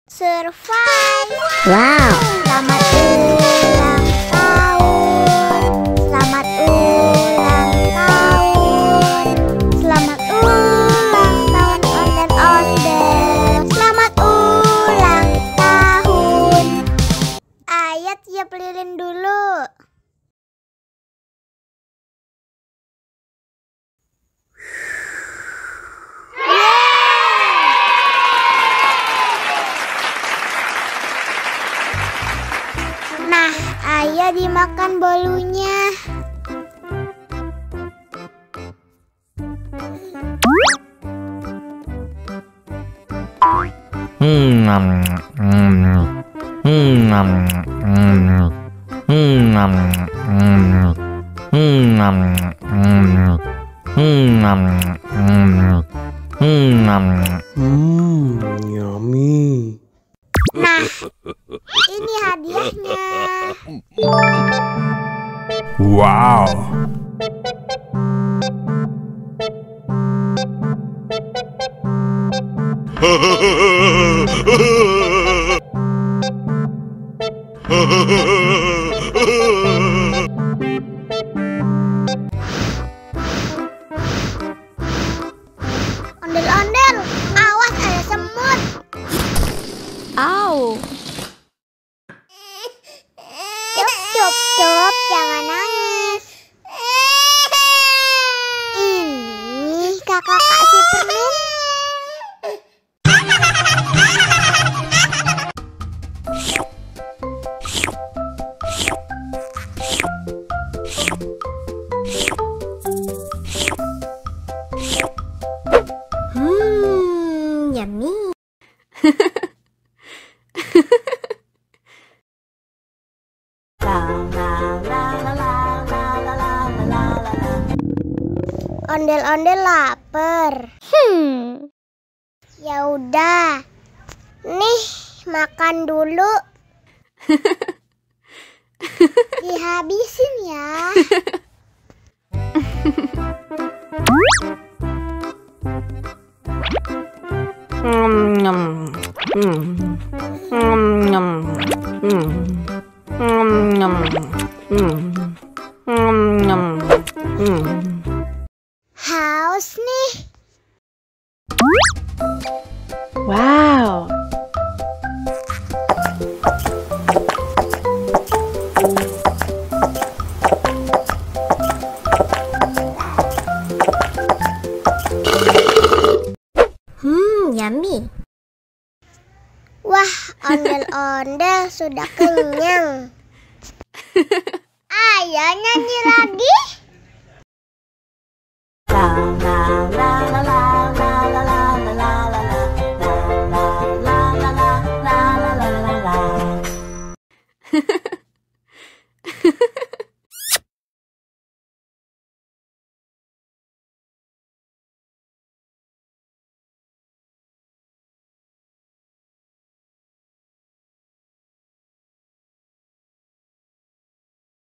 Survive. Wow. Selamat ulang tahun. Selamat ulang tahun. Selamat ulang tahun ondel-ondel. Selamat ulang tahun. Ayo tiup lilin dulu. Nah, ayo dimakan bolunya. Yummy. Nah, ini hadiahnya. Wow. Ondel-ondel, awas ada semut. Au. Cup, jangan nangis. Ini kakak kasih permen. Yummy. Ondel-ondel lapar. Ya udah. Nih, makan dulu. Dihabisin ya. Haus nih. Wow. Yummy. Wah, ondel-ondel sudah kenyang. Ayo nyanyi lagi.